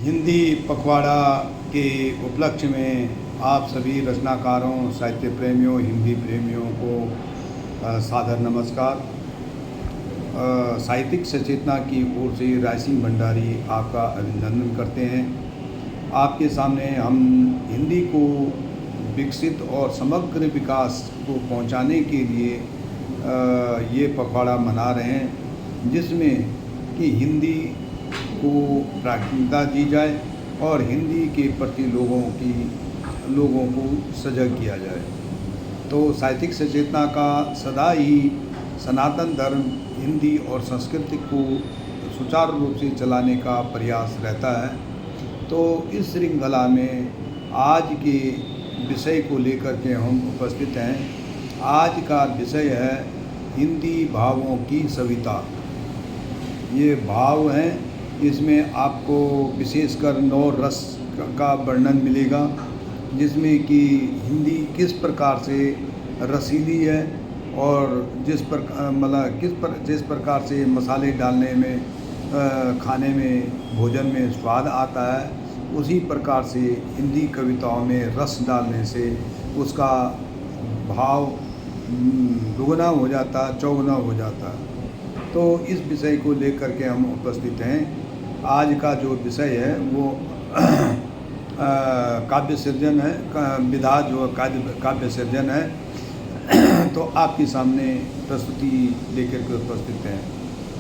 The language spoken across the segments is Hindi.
हिंदी पखवाड़ा के उपलक्ष्य में आप सभी रचनाकारों, साहित्य प्रेमियों, हिंदी प्रेमियों को सादर नमस्कार। साहित्यिक सचेतना की ओर से राय सिंह भंडारी आपका अभिनंदन करते हैं। आपके सामने हम हिंदी को विकसित और समग्र विकास को पहुंचाने के लिए ये पखवाड़ा मना रहे हैं, जिसमें कि हिंदी को प्राथमिकता दी जाए और हिंदी के प्रति लोगों को सजग किया जाए। तो साहित्यिक सचेतना का सदा ही सनातन धर्म, हिंदी और संस्कृति को सुचारू रूप से चलाने का प्रयास रहता है। तो इस श्रृंखला में आज के विषय को लेकर के हम उपस्थित हैं। आज का विषय है हिंदी भावों की सविता। ये भाव हैं, इसमें आपको विशेषकर 9 रस का वर्णन मिलेगा, जिसमें कि हिंदी किस प्रकार से रसीली है और जिस प्रकार से मसाले डालने में, खाने में, भोजन में स्वाद आता है, उसी प्रकार से हिंदी कविताओं में रस डालने से उसका भाव दुगना हो जाता, चौगुना हो जाता। तो इस विषय को लेकर के हम उपस्थित हैं। आज का जो विषय है वो काव्य सृजन है, विधा जो काव्य सृजन है। तो आपके सामने प्रस्तुति लेकर के उपस्थित हैं।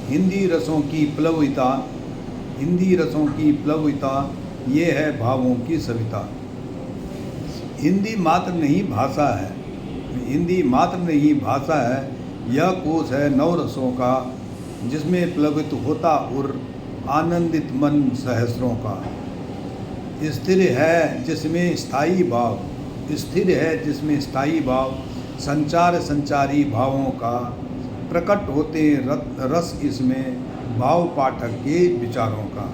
हिंदी रसों की प्लविता, हिंदी रसों की प्लविता, ये है भावों की सविता। हिंदी मात्र नहीं भाषा है, हिंदी मात्र नहीं भाषा है, यह कोश है 9 रसों का, जिसमें प्लवित होता उर आनंदित मन सहस्रों का। स्थिर है जिसमें स्थायी भाव, स्थिर है जिसमें स्थायी भाव, संचारी भावों का, प्रकट होते रस इसमें भाव पाठक के विचारों का।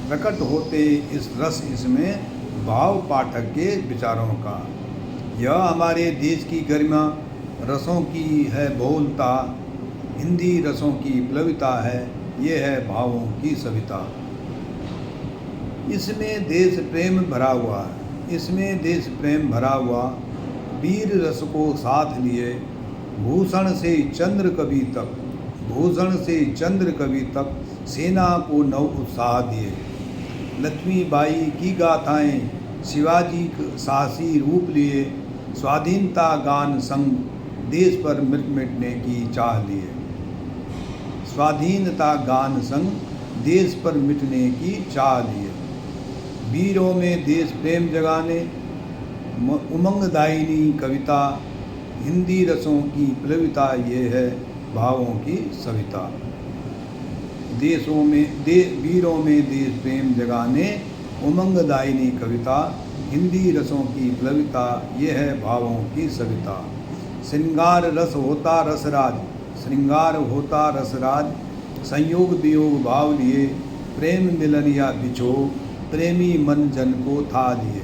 प्रकट होते इस रस इसमें भाव पाठक के विचारों का। यह हमारे देश की गरिमा, रसों की है बहुलता, हिंदी रसों की प्लविता है, ये है भावों की सविता। इसमें देश प्रेम भरा हुआ है, इसमें देश प्रेम भरा हुआ, वीर रस को साथ लिए, भूषण से चंद्र कवि तक, भूषण से चंद्र कवि तक, सेना को नव उत्साह दिए। लक्ष्मीबाई की गाथाएं, शिवाजी साहसी रूप लिए, स्वाधीनता गान संग, देश पर मिटने की चाह लिए। स्वाधीनता गान संग, देश पर मिटने की चाह लिए। वीरों में देश प्रेम जगाने, उमंगदायिनी कविता, हिंदी रसों की प्लविता, ये है भावों की सविता। वीरों में देश प्रेम जगाने, उमंगदायिनी कविता, हिंदी रसों की प्लविता, ये है भावों की सविता। श्रृंगार रस होता रसराज, श्रृंगार होता रसराज, संयोग वियोग भाव लिए, प्रेम मिलन या बिछोह, प्रेमी मन जन को था लिए,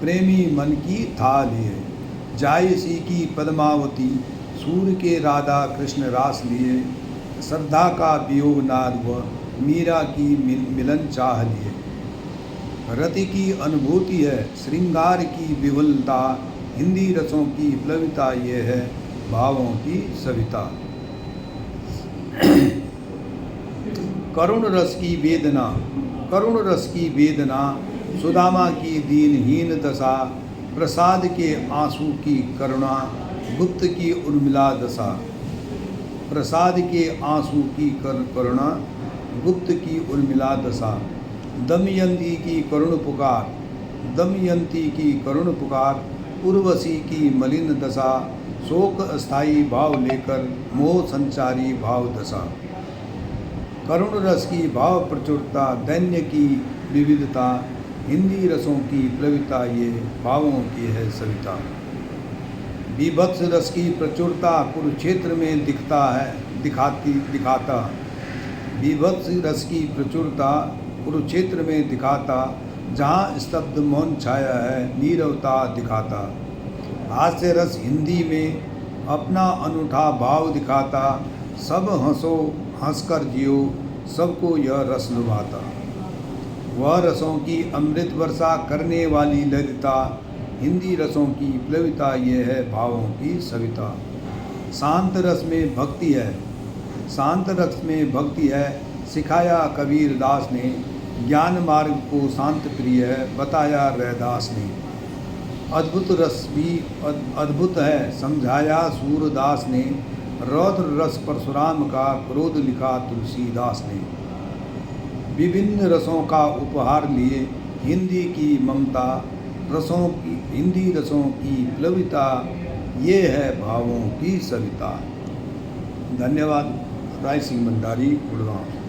प्रेमी मन की था लिए। जायसी की पद्मावती, सूर्य के राधा कृष्ण रास लिए, श्रद्धा का वियोग नाद व मीरा की मिलन चाह लिए। रति की अनुभूति है, श्रृंगार की विवलता, हिंदी रसों की प्लविता, ये है भावों की सविता। करुण रस की वेदना, करुण रस की वेदना, सुदामा की दीनहीन दशा, प्रसाद के आंसू की करुणा, गुप्त की उर्मिला दशा। प्रसाद के आंसू की करुणा, गुप्त की उर्मिला दशा। दमयंती की करुण पुकार, दमयंती की करुण पुकार, उर्वशी की मलिन दशा, शोक अस्थायी भाव लेकर, मोह संचारी भाव दशा। करुण रस की भाव प्रचुरता, दैन्य की विविधता, हिंदी रसों की प्लविता, ये भावों की है सविता। बीभत्स रस की प्रचुरता, कुरुक्षेत्र में दिखाता, बीभत्स रस की प्रचुरता, कुरुक्षेत्र में दिखाता, जहाँ स्तब्ध मौन छाया है, नीरवता दिखाता। हास्य रस हिंदी में अपना अनूठा भाव दिखाता, सब हंसो हंसकर जियो, सबको यह रस लुभाता। वह रसों की अमृत वर्षा करने वाली ललिता, हिंदी रसों की प्लविता, ये है भावों की सविता। शांत रस में भक्ति है, शांत रस में भक्ति है, सिखाया कबीर दास ने। ज्ञान मार्ग को शांत प्रिय है, बताया रैदास ने। अद्भुत रस भी अद्भुत है, समझाया सूरदास ने। रौद्र रस परशुराम का, क्रोध लिखा तुलसीदास ने। विभिन्न रसों का उपहार लिए, हिंदी की ममता, रसों की हिंदी रसों की प्लविता, ये है भावों की सविता। धन्यवाद। राय सिंह भंडारी, गुड़गांव।